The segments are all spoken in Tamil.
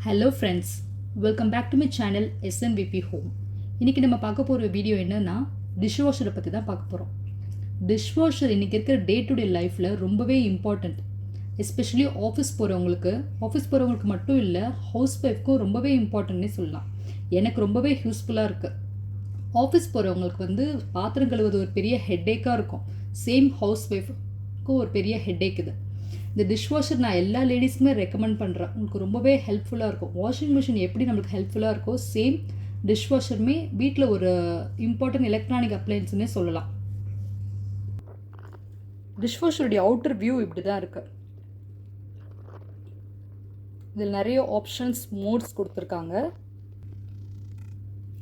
Hello friends, welcome back to my channel SNVP Home. இன்னைக்கு நம்ம பார்க்க போகிற வீடியோ என்னன்னா டிஷ்வாஷரை பற்றி தான் பார்க்க போகிறோம். டிஷ்வாஷர் இன்றைக்கி இருக்கிற டே டு டே லைஃப்பில் ரொம்பவே இம்பார்ட்டண்ட். எஸ்பெஷலி ஆஃபீஸ் போகிறவங்களுக்கு மட்டும் இல்லை, ஹவுஸ் ஒய்ஃப்க்கும் ரொம்பவே இம்பார்ட்டன்ட்னே சொல்லலாம். எனக்கு ரொம்பவே யூஸ்ஃபுல்லாக இருக்குது. ஆஃபீஸ் போகிறவங்களுக்கு வந்து பாத்திரம் கழுவுறது ஒரு பெரிய ஹெட்டேக்காக இருக்கும். சேம் ஹவுஸ் ஒய்ஃப்க்கும் ஒரு பெரிய ஹெட்டேக் இது. இந்த டிஷ்வாஷர் நான் எல்லா லேடிஸ்க்குமே ரெக்கமெண்ட் பண்ணுறேன். உங்களுக்கு ரொம்பவே ஹெல்ப்ஃபுல்லாக இருக்கும். வாஷிங் மிஷின் எப்படி நம்மளுக்கு ஹெல்ப்ஃபுல்லாக இருக்கோ சேம் டிஷ்வாஷருமே வீட்டில் ஒரு இம்பார்ட்டன்ட் எலக்ட்ரானிக் அப்ளையன்ஸுன்னே சொல்லலாம். டிஷ்வாஷருடைய அவுட்டர் வியூ இப்படி தான் இருக்குது. இதில் நிறைய ஆப்ஷன்ஸ், மோட்ஸ் கொடுத்துருக்காங்க.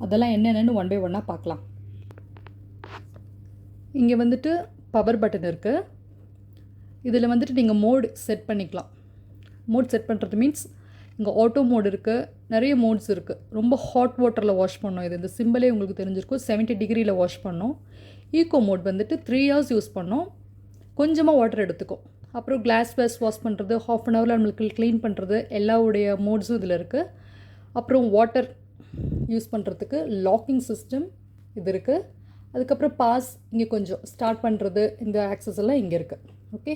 அதெல்லாம் என்னென்னு ஒன் பை ஒன்னாக பார்க்கலாம். இங்கே வந்துட்டு பவர் பட்டன் இருக்குது. இதில் வந்துட்டு நீங்கள் மோடு செட் பண்ணிக்கலாம். மோட் செட் பண்ணுறது மீன்ஸ் இங்கே ஆட்டோ மோடு இருக்குது, நிறைய மோட்ஸ் இருக்குது. ரொம்ப ஹாட் வாட்டரில் வாஷ் பண்ணோம். இந்த சிம்பிளே உங்களுக்கு தெரிஞ்சிருக்கும். 70 டிகிரியில் வாஷ் பண்ணோம். ஈகோ மோட் வந்துட்டு 3 hours யூஸ் பண்ணோம். கொஞ்சமாக வாட்டர் எடுத்துக்கும். அப்புறம் கிளாஸ் வாஷ் பண்ணுறது, ½ an hour நம்மளுக்கு க்ளீன் பண்ணுறது, எல்லாவுடைய மோட்ஸும் இதில் இருக்குது. அப்புறம் வாட்டர் யூஸ் பண்ணுறதுக்கு லாக்கிங் சிஸ்டம் இது இருக்குது. அதுக்கப்புறம் பாஸ் இங்கே கொஞ்சம் ஸ்டார்ட் பண்ணுறது, இந்த ஆக்சஸ் எல்லாம் இங்கே இருக்குது. ஓகே,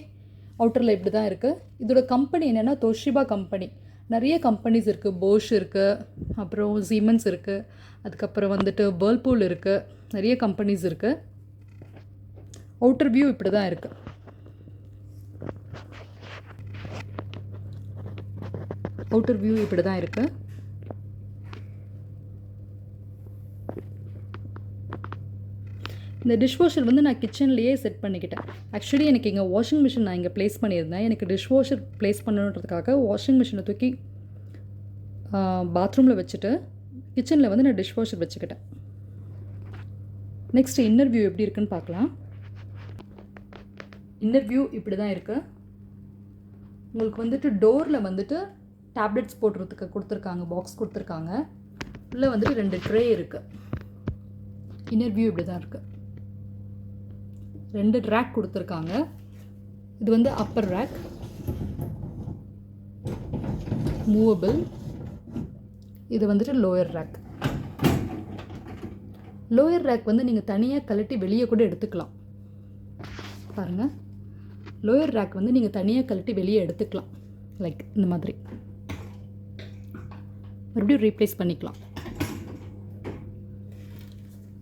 அவுட்டரில் இப்படி தான் இருக்குது. இதோட கம்பெனி என்னென்னா தோஷிபா கம்பெனி. நிறைய கம்பெனிஸ் இருக்குது. போஷ் இருக்குது, அப்புறம் சீமென்ஸ் இருக்குது, அதுக்கப்புறம் வந்துட்டு வேர்ல்பூல் இருக்குது. நிறைய கம்பெனிஸ் இருக்குது. அவுட்டர் வியூ இப்படி தான் இருக்குது. அவுட்டர் வியூ இப்படி தான் இருக்குது. இந்த டிஷ்வாஷர் வந்து நான் கிச்சன்லேயே செட் பண்ணிக்கிட்டேன். ஆக்சுவலி எனக்கு இங்கே வாஷிங் மிஷின் நான் இங்கே ப்ளேஸ் பண்ணியிருந்தேன். எனக்கு டிஷ்வாஷர் ப்ளேஸ் பண்ணணுன்றதுக்காக வாஷிங் மிஷினை தூக்கி பாத்ரூமில் வச்சுட்டு கிச்சனில் வந்து நான் டிஷ்வாஷர் வச்சுக்கிட்டேன். நெக்ஸ்ட் இன்னர் வியூ எப்படி இருக்குன்னு பார்க்கலாம். இன்னர் வியூ இப்படி தான் இருக்குது. உங்களுக்கு வந்துட்டு டோரில் வந்துட்டு டேப்லெட்ஸ் போடுறதுக்கு கொடுத்துருக்காங்க, பாக்ஸ் கொடுத்துருக்காங்க. உள்ளே வந்துட்டு 2 ட்ரே இருக்குது. இன்னர் வியூ இப்படி தான் இருக்குது. 2 ரேக் கொடுத்துருக்காங்க. இது வந்து அப்பர் ரேக், மூவபிள். இது வந்துட்டு லோயர் ரேக். லோயர் ரேக் வந்து நீங்கள் தனியாக கழட்டி வெளியே கூட எடுத்துக்கலாம். பாருங்கள், லோயர் ரேக் வந்து நீங்கள் தனியாக கழட்டி வெளியே எடுத்துக்கலாம். லைக் இந்த மாதிரி மறுபடியும் ரீப்ளேஸ் பண்ணிக்கலாம்.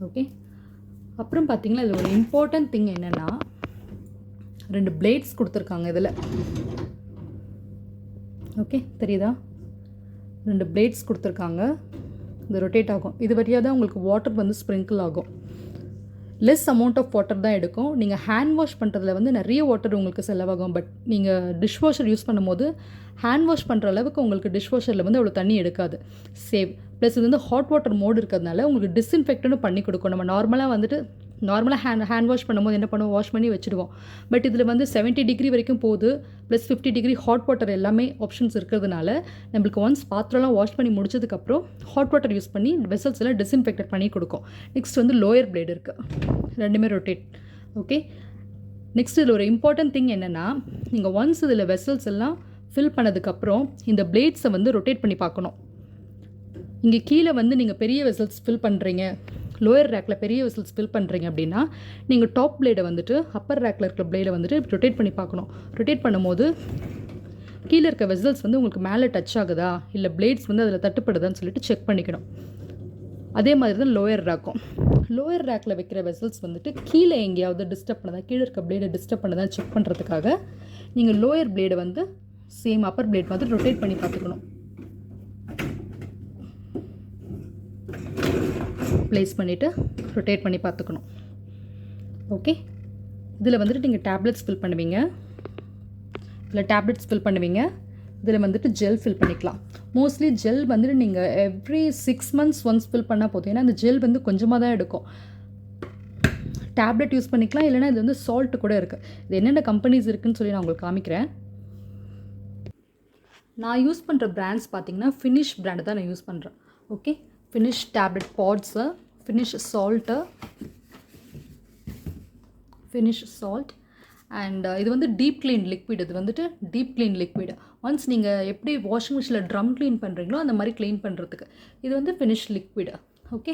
ஓகே, அப்புறம் பார்த்தீங்கன்னா இதில் ஒரு இம்பார்ட்டன்ட் திங் என்னென்னா 2 பிளேட்ஸ் கொடுத்துருக்காங்க இதில். ஓகே, தெரியுதா? 2 பிளேட்ஸ் கொடுத்துருக்காங்க. இது ரொட்டேட் ஆகும். இது வழியாக தான் உங்களுக்கு வாட்டர் வந்து ஸ்ப்ரிங்கிள் ஆகும். லெஸ் அமௌண்ட் ஆஃப் வாட்டர் தான் எடுக்கும். நீங்கள் ஹேண்ட் வாஷ் பண்ணுறதுல வந்து நிறைய வாட்டர் உங்களுக்கு செலவாகும். பட் நீங்கள் டிஷ்வாஷர் யூஸ் பண்ணும்போது ஹேண்ட் வாஷ் பண்ணுற அளவுக்கு உங்களுக்கு டிஷ்வாஷரில் வந்து அவ்வளோ தண்ணி எடுக்காது. சேவ். ப்ளஸ் இது வந்து ஹாட் வாட்டர் மோடு இருக்கிறதுனால உங்களுக்கு டிஸ்இன்ஃபெக்டனும் பண்ணி கொடுக்கும். நம்ம நார்மலாக ஹேண்ட் வாஷ் பண்ணும்போது என்ன பண்ணுவோம், வாஷ் பண்ணி வச்சுடுவோம். பட் இதில் வந்து 70 டிகிரி வரைக்கும் போகுது. ப்ளஸ் 50 டிகிரி ஹாட் வாட்டர் எல்லாமே ஆப்ஷன்ஸ் இருக்கிறதுனால நம்மளுக்கு ஒன்ஸ் பாத்திரம்லாம் வாஷ் பண்ணி முடிச்சதுக்கப்புறம் ஹாட் வாட்டர் யூஸ் பண்ணி வெசல்ஸ் எல்லாம் டிஸ்இன்ஃபெக்டட் பண்ணி கொடுக்கும். நெக்ஸ்ட் வந்து லோயர் பிளேடு இருக்குது. 2மே ரொட்டேட். ஓகே, நெக்ஸ்ட் இதில் ஒரு இம்பார்ட்டன்ட் திங் என்னென்னா, நீங்கள் ஒன்ஸ் இதில் வெசல்ஸ் எல்லாம் ஃபில் பண்ணதுக்கப்புறம் இந்த பிளேட்ஸை வந்து ரொட்டேட் பண்ணி பார்க்கணும். இங்கே கீழே வந்து நீங்கள் பெரிய வெசல்ஸ் ஃபில் பண்ணுறீங்க, லோயர் ரேக்கில் பெரிய வெசல்ஸ் ஃபில் பண்ணுறீங்க அப்படின்னா நீங்கள் டாப் பிளேடை வந்துட்டு அப்பர் ரேக்கில் இருக்கிற பிளேடை வந்துட்டு ரொட்டேட் பண்ணி பார்க்கணும். ரொட்டேட் பண்ணும்போது கீழே இருக்க வெசல்ஸ் வந்து உங்களுக்கு மேலே டச் ஆகுதா, இல்லை பிளேட்ஸ் வந்து அதில் தட்டுப்படுதான்னு சொல்லிட்டு செக் பண்ணிக்கணும். அதே மாதிரி தான் லோயர் ரேக்கும். லோயர் ரேக்கில் வைக்கிற வெசல்ஸ் வந்துட்டு கீழே எங்கேயாவது டிஸ்டர்ப் பண்ணதா, கீழே இருக்க பிளேடை டிஸ்டர்ப் பண்ணதான் செக் பண்ணுறதுக்காக நீங்கள் லோயர் பிளேடை வந்து சேம் அப்பர் பிளேட் மாதிரி ரொட்டேட் பண்ணி பார்த்துக்கணும். ப்ளேஸ் பண்ணிவிட்டு ரொட்டேட் பண்ணி பார்த்துக்கணும். ஓகே, இதில் வந்துட்டு நீங்கள் டேப்லெட்ஸ் ஃபில் பண்ணுவீங்க. இதில் வந்துட்டு ஜெல் ஃபில் பண்ணிக்கலாம். மோஸ்ட்லி ஜெல் வந்துட்டு நீங்கள் எவ்ரி 6 months ஒன்ஸ் ஃபில் பண்ணால் போதும். ஏன்னா அந்த ஜெல் வந்து கொஞ்சமாக தான் எடுக்கும். டேப்லெட் யூஸ் பண்ணிக்கலாம், இல்லைனா இது வந்து சால்ட்டு கூட இருக்குது. இது என்னென்ன கம்பெனிஸ் இருக்குதுன்னு சொல்லி நான் உங்களுக்கு காமிக்கிறேன். நான் யூஸ் பண்ணுற பிராண்ட்ஸ் பார்த்தீங்கன்னா ஃபினிஷ் பிராண்டு தான் நான் யூஸ் பண்ணுறேன். Okay, finish tablet parts, finish salt, and இது வந்து டீப் க்ளீன் லிக்விட். இது வந்துட்டு டீப் க்ளீன் லிக்விட். ஒன்ஸ் நீங்கள் எப்படி வாஷிங் மிஷினில் ட்ரம் க்ளீன் பண்ணுறீங்களோ அந்த மாதிரி க்ளீன் பண்ணுறதுக்கு. இது வந்து ஃபினிஷ் லிக்விட். ஓகே,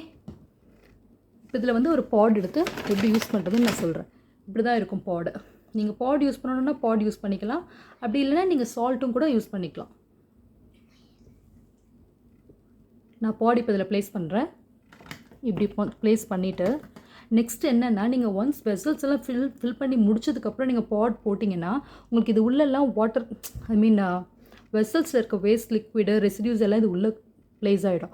இப்போ இதில் வந்து ஒரு பாட் எடுத்து எப்படி யூஸ் பண்ணுறதுன்னு நான் சொல்கிறேன். இப்படி தான் இருக்கும் பாடு. நீங்கள் பாட் யூஸ் பண்ணணுன்னா பாட் யூஸ் பண்ணிக்கலாம். அப்படி இல்லைன்னா நீங்கள் சால்ட்டும் கூட யூஸ் பண்ணிக்கலாம். நான் பாட் இப்போ இதில் ப்ளேஸ் பண்ணுறேன். இப்படி ப்ளேஸ் பண்ணிவிட்டு நெக்ஸ்ட் என்னென்னா, நீங்கள் ஒன்ஸ் வெசல்ஸ் எல்லாம் ஃபில் பண்ணி முடிச்சதுக்கப்புறம் நீங்கள் பாட் போட்டிங்கன்னா உங்களுக்கு இது உள்ளெல்லாம் வாட்டர், ஐ மீன் வெசல்ஸில் இருக்க வேஸ்ட் லிக்விடு ரெசிடியூஸ் எல்லாம் இது உள்ளே ப்ளேஸ் ஆகிடும்.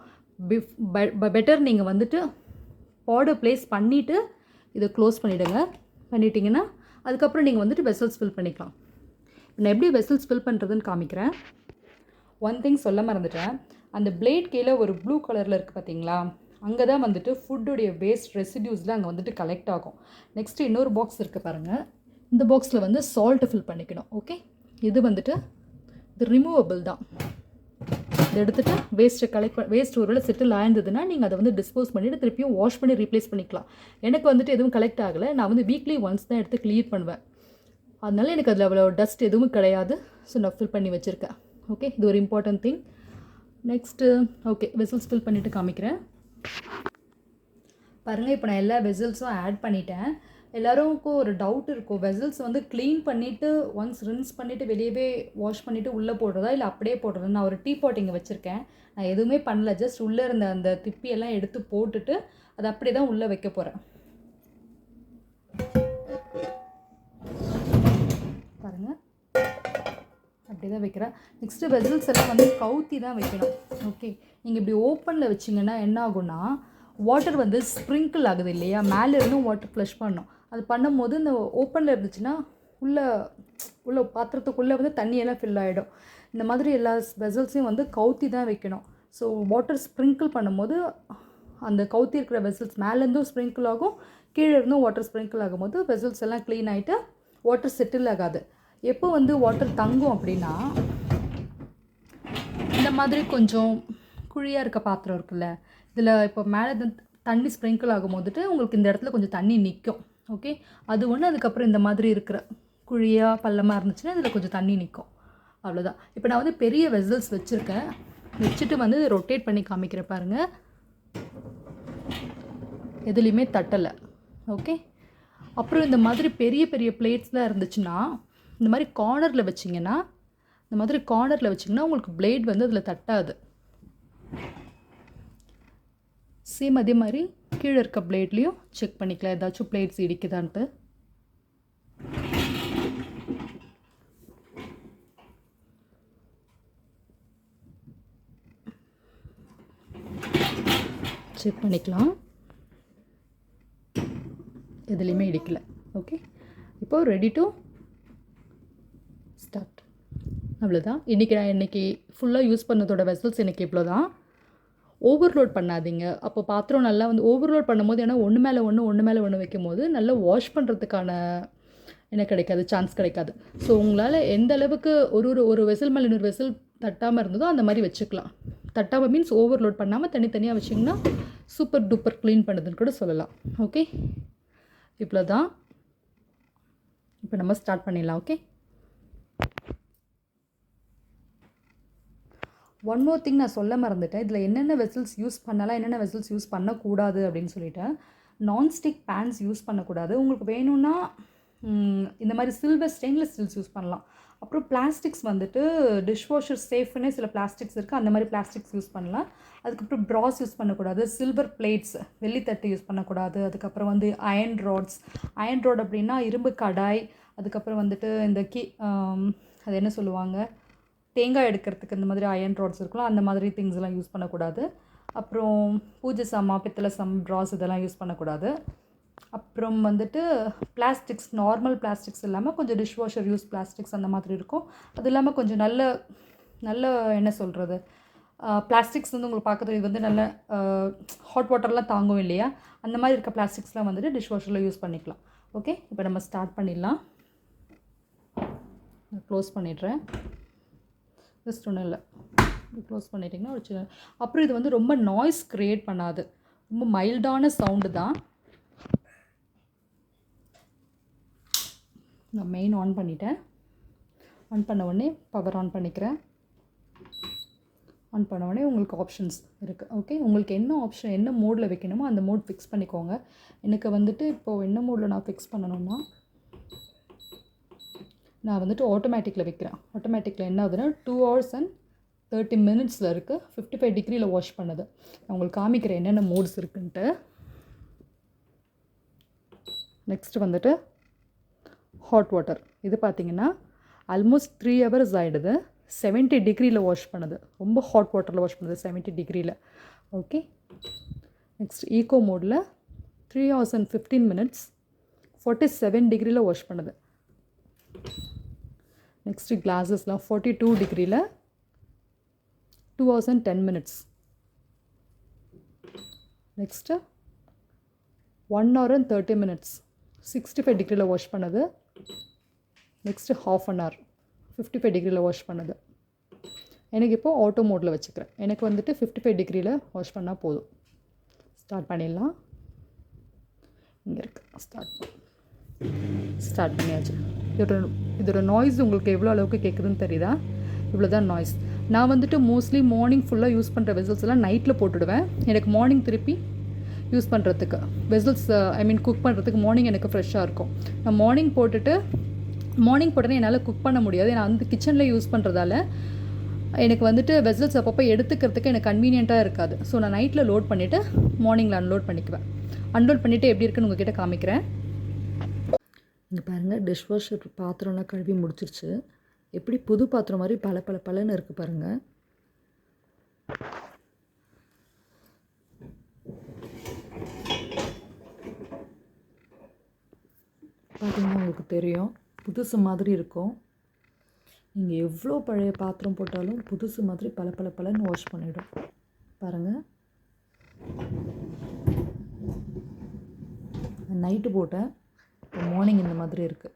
பெட்டர் நீங்கள் வந்துட்டு பாடை ப்ளேஸ் பண்ணிவிட்டு இதை க்ளோஸ் பண்ணிட்டீங்கன்னா அதுக்கப்புறம் நீங்கள் வந்துட்டு வெசல்ஸ் ஃபில் பண்ணிக்கலாம். நான் எப்படி வெசல்ஸ் ஃபில் பண்ணுறதுன்னு காமிக்கிறேன். ஒன் திங் சொல்ல மறந்துட்டேன். அந்த பிளேட் கீழே ஒரு ப்ளூ கலரில் இருக்குது பார்த்தீங்களா, அங்கே தான் வந்துட்டு ஃபுட்டுடைய வேஸ்ட் ரெசிடியூஸ்லாம் அங்கே வந்துட்டு கலெக்ட் ஆகும். நெக்ஸ்ட்டு இன்னொரு பாக்ஸ் இருக்குது பாருங்கள். இந்த பாக்ஸில் வந்து சால்ட்டு ஃபில் பண்ணிக்கணும். ஓகே, இது வந்துட்டு இது ரிமூவபிள் தான். இதை எடுத்துகிட்டு வேஸ்ட் ஒரு வேளை செட்டில் ஆயிருந்ததுன்னா நீங்கள் அதை வந்து டிஸ்போஸ் பண்ணிவிட்டு திருப்பியும் வாஷ் பண்ணி ரீப்ளேஸ் பண்ணிக்கலாம். எனக்கு வந்துட்டு எதுவும் கலெக்ட் ஆகலை. நான் வந்து வீக்லி ஒன்ஸ் தான் எடுத்து க்ளீன் பண்ணுவேன். அதனால எனக்கு அதில் அவ்வளோ டஸ்ட் எதுவும் கிடையாது. ஸோ நான் ஃபில் பண்ணி வச்சுருக்கேன். ஓகே, இது ஒரு important thing. Next okay, vessels fill பண்ணிவிட்டு காமிக்கிறேன் பாருங்கள். இப்போ நான் எல்லா வெசல்ஸும் ஆட் பண்ணிட்டேன். எல்லாருக்கும் ஒரு டவுட் இருக்கும், வெசல்ஸ் வந்து க்ளீன் பண்ணிவிட்டு ஒன்ஸ் ரின்ஸ் பண்ணிவிட்டு வெளியவே வாஷ் பண்ணிவிட்டு உள்ளே போடுறதா இல்லை அப்படியே போடுறதா. நான் ஒரு டீ பாட் இங்கே வச்சுருக்கேன். நான் எதுவுமே பண்ணல, ஜஸ்ட் உள்ளே இருந்த அந்த திப்பியெல்லாம் எடுத்து போட்டுட்டு அதை அப்படியே தான் உள்ளே வைக்க போகிறேன். பாருங்கள், அப்படி தான் வைக்கிறேன். நெக்ஸ்ட்டு வெசல்ஸ் எல்லாம் வந்து கவுத்தி தான் வைக்கணும். ஓகே, நீங்கள் இப்படி ஓப்பனில் வச்சிங்கன்னா என்ன ஆகும்னா, வாட்டர் வந்து ஸ்ப்ரிங்கிள் ஆகுது இல்லையா, மேலே இருந்தும் வாட்டர் ஃப்ளஷ் பண்ணணும். அது பண்ணும்போது இந்த ஓப்பனில் இருந்துச்சுன்னா உள்ள பாத்திரத்துக்குள்ளே வந்து தண்ணியெல்லாம் ஃபில் ஆகிடும். இந்த மாதிரி எல்லா வெசல்ஸையும் வந்து கவுத்தி தான் வைக்கணும். ஸோ வாட்டர் ஸ்ப்ரிங்கிள் பண்ணும்போது அந்த கவுத்தி இருக்கிற வெசல்ஸ் மேலேருந்தும் ஸ்ப்ரிங்கிள் ஆகும், கீழே இருந்தும் வாட்டர் ஸ்ப்ரிங்கிள் ஆகும்போது வெசல்ஸ் எல்லாம் க்ளீன் ஆகிட்டு வாட்டர் செட்டில் ஆகாது. எப்போ வந்து வாட்டர் தங்கும் அப்படின்னா, இந்த மாதிரி கொஞ்சம் குழியாக இருக்க பாத்திரம் இருக்குல்ல, இதில் இப்போ மேலே தண்ணி ஸ்ப்ரிங்கிள் ஆகும் போதுட்டு உங்களுக்கு இந்த இடத்துல கொஞ்சம் தண்ணி நிற்கும். ஓகே, அது ஒன்று. அதுக்கப்புறம் இந்த மாதிரி இருக்கிற குழியாக பள்ளமாக இருந்துச்சுன்னா இதில் கொஞ்சம் தண்ணி நிற்கும். அவ்வளோதான். இப்போ நான் வந்து பெரிய வெசல்ஸ் வச்சுருக்கேன். வச்சுட்டு வந்து ரொட்டேட் பண்ணி காமிக்கிறேன் பாருங்கள். எதுலேயுமே தட்டலை. ஓகே, அப்புறம் இந்த மாதிரி பெரிய பெரிய பிளேட்ஸ்லாம் இருந்துச்சுன்னா இந்த மாதிரி கார்னரில் வச்சிங்கன்னா உங்களுக்கு பிளேட் வந்து அதில் தட்டாது. சேம் அதே மாதிரி கீழே இருக்க பிளேட்லேயும் செக் பண்ணிக்கலாம் ஏதாச்சும் பிளேட்ஸ் இடிக்குதான்ட்டு. செக் பண்ணிக்கலாம், எதுலேயுமே இடிக்கலை. ஓகே, இப்போ ரெடி டு ஸ்டார்ட். அவ்வளோதான். இன்றைக்கி ஃபுல்லாக யூஸ் பண்ணதோட வெசல்ஸ் எனக்கு இவ்வளோ தான். ஓவர்லோட் பண்ணாதீங்க. அப்போ பாத்திரம் நல்லா வந்து ஓவர்லோட் பண்ணும்போது ஏன்னா ஒன்று மேலே ஒன்று வைக்கும் போது நல்லா வாஷ் பண்ணுறதுக்கான என்ன கிடைக்காது, சான்ஸ் கிடைக்காது. ஸோ உங்களால் எந்த அளவுக்கு ஒரு வெசல் மேலே இன்னொரு வெசல் தட்டாமல் இருந்ததோ அந்த மாதிரி வச்சுக்கலாம். தட்டாமல் மீன்ஸ் ஓவர்லோட் பண்ணாமல் தனித்தனியாக வச்சிங்கன்னா சூப்பர் டூப்பர் க்ளீன் பண்ணுதுன்னு கூட சொல்லலாம். ஓகே, இவ்வளோ தான். இப்போ நம்ம ஸ்டார்ட் பண்ணிடலாம். ஓகே, ஒன் மோர் திங் நான் சொல்ல மறந்துட்டேன். இதில் என்னென்ன வெசல்ஸ் யூஸ் பண்ணலாம், என்னென்ன வெசல்ஸ் யூஸ் பண்ணக்கூடாது அப்படின்னு சொல்லிட்டேன். நான்ஸ்டிக் பேன்ஸ் யூஸ் பண்ணக்கூடாது. உங்களுக்கு வேணும்னா இந்த மாதிரி சில்வர் ஸ்டெயின்லெஸ் ஸ்டீல்ஸ் யூஸ் பண்ணலாம். அப்புறம் பிளாஸ்டிக்ஸ் வந்துட்டு டிஷ்வாஷர் சேஃப்னே சில பிளாஸ்டிக்ஸ் இருக்குது, அந்த மாதிரி பிளாஸ்டிக்ஸ் யூஸ் பண்ணலாம். அதுக்கப்புறம் ப்ராஸ் யூஸ் பண்ணக்கூடாது. சில்வர் பிளேட்ஸ், வெள்ளித்தட்டு யூஸ் பண்ணக்கூடாது. அதுக்கப்புறம் வந்து அயன் ராட் அப்படின்னா இரும்பு கடாய். அதுக்கப்புறம் வந்துட்டு இந்த அது என்ன சொல்லுவாங்க, தேங்காய் எடுக்கிறதுக்கு இந்த மாதிரி அயன் ராட்ஸ் இருக்கலாம், அந்த மாதிரி திங்ஸ் எல்லாம் யூஸ் பண்ணக்கூடாது. அப்புறம் பூஜை பித்தளை ப்ராஸ் இதெல்லாம் யூஸ் பண்ணக்கூடாது. அப்புறம் வந்துட்டு பிளாஸ்டிக்ஸ், நார்மல் பிளாஸ்டிக்ஸ் இல்லாமல் கொஞ்சம் டிஷ்வாஷர் யூஸ் பிளாஸ்டிக்ஸ் அந்த மாதிரி இருக்கும். அது இல்லாமல் கொஞ்சம் நல்ல என்ன சொல்கிறது, பிளாஸ்டிக்ஸ் வந்து உங்களுக்கு பார்க்குறது இது வந்து நல்ல ஹாட் வாட்டர்லாம் தாங்கும் இல்லையா, அந்த மாதிரி இருக்க பிளாஸ்டிக்ஸ்லாம் வந்துட்டு டிஷ்வாஷரில் யூஸ் பண்ணிக்கலாம். ஓகே, இப்போ நம்ம ஸ்டார்ட் பண்ணிடலாம். நான் க்ளோஸ் பண்ணிடுறேன். ஜஸ்ட் ஒன்றும் இல்லை, க்ளோஸ் பண்ணிட்டிங்கன்னா ஒரு சின்ன. அப்புறம் இது வந்து ரொம்ப நாய்ஸ் க்ரியேட் பண்ணாது, ரொம்ப மைல்டான சவுண்டு தான். நான் மெயின் ஆன் பண்ணிட்டேன். ஆன் பண்ண உடனே பவர் ஆன் பண்ணிக்கிறேன். ஆன் பண்ண உடனே உங்களுக்கு ஆப்ஷன்ஸ் இருக்குது. ஓகே, உங்களுக்கு என்ன ஆப்ஷன் என்ன மோடில் வைக்கணுமோ அந்த மோட் ஃபிக்ஸ் பண்ணிக்கோங்க. எனக்கு வந்துட்டு இப்போது என்ன மோடில் நான் ஃபிக்ஸ் பண்ணணும்னா நான் வந்துட்டு ஆட்டோமேட்டிக்கில் வைக்கிறேன். ஆட்டோமேட்டிக்கில் என்ன ஆகுதுன்னா 2 hours and 30 minutes இருக்குது. 55 degreeல வாஷ் பண்ணுது. நான் உங்களுக்கு காமிக்கிறேன் என்னென்ன மோட்ஸ் இருக்குன்ட்டு. நெக்ஸ்ட்டு வந்துட்டு ஹாட் வாட்டர். இது பார்த்திங்கன்னா ஆல்மோஸ்ட் 3 hours ஆகிடுது. 70 degreeல வாஷ் பண்ணுது. ரொம்ப ஹாட் வாட்டரில் வாஷ் பண்ணுது 70 degreeல. ஓகே, நெக்ஸ்ட் ஈகோ மோடில் 3 hours and 15 minutes 47 degreeல வாஷ் பண்ணுது. நெக்ஸ்ட்டு கிளாஸஸ்லாம் 42 degreeல 2 hours and 10 minutes. Next 1 hour and 30 minutes 65 degreeல வாஷ் பண்ணுது. நெக்ஸ்ட்டு half an hour 55 degreeல வாஷ் பண்ணுது. எனக்கு இப்போது ஆட்டோ மோடில் வச்சுக்கிறேன். எனக்கு வந்துட்டு 55 degreeல வாஷ் பண்ணால் போதும். ஸ்டார்ட் பண்ணிடலாம். இங்கே இருக்குது, ஸ்டார்ட் பண்ணியாச்சு. இதோட நாய்ஸ் உங்களுக்கு எவ்வளோ அளவுக்கு கேட்குதுன்னு தெரியுதா? இவ்வளோ தான் நாய்ஸ். நான் வந்துட்டு மோஸ்ட்லி மார்னிங் ஃபுல்லாக யூஸ் பண்ணுற வெசல்ஸ் எல்லாம் நைட்டில் போட்டுடுவேன். எனக்கு மார்னிங் திருப்பி யூஸ் பண்ணுறதுக்கு வெசல்ஸ் குக் பண்ணுறதுக்கு மார்னிங் எனக்கு ஃப்ரெஷ்ஷாக இருக்கும். நான் மார்னிங் போட்டோன்னே என்னால் குக் பண்ண முடியாது. ஏன்னா அந்த கிச்சனில் யூஸ் பண்ணுறதால எனக்கு வந்துட்டு வெசல்ஸ் அப்பப்போ எடுத்துக்கிறதுக்கு எனக்கு கன்வீனியண்ட்டாக இருக்காது. ஸோ நான் நைட்டில் லோட் பண்ணிவிட்டு மார்னிங்கில் அன்லோட் பண்ணிக்குவேன். அன்லோட் பண்ணிவிட்டு எப்படி இருக்குன்னு உங்கள்கிட்ட காமிக்கிறேன். இங்கே பாருங்கள், டிஷ்வாஷர் பாத்திரம்லாம் கழுவி முடிச்சிருச்சு. எப்படி புது பாத்திரம் மாதிரி பலன்னு இருக்குது பாருங்கள். பார்த்தீங்கன்னா உங்களுக்கு தெரியும், புதுசு மாதிரி இருக்கும். நீங்கள் எவ்வளோ பழைய பாத்திரம் போட்டாலும் புதுசு மாதிரி பலன்னு வாஷ் பண்ணிவிடும். பாருங்கள், நைட்டு போட்டேன், இப்போ மார்னிங் இந்த மாதிரி இருக்குது.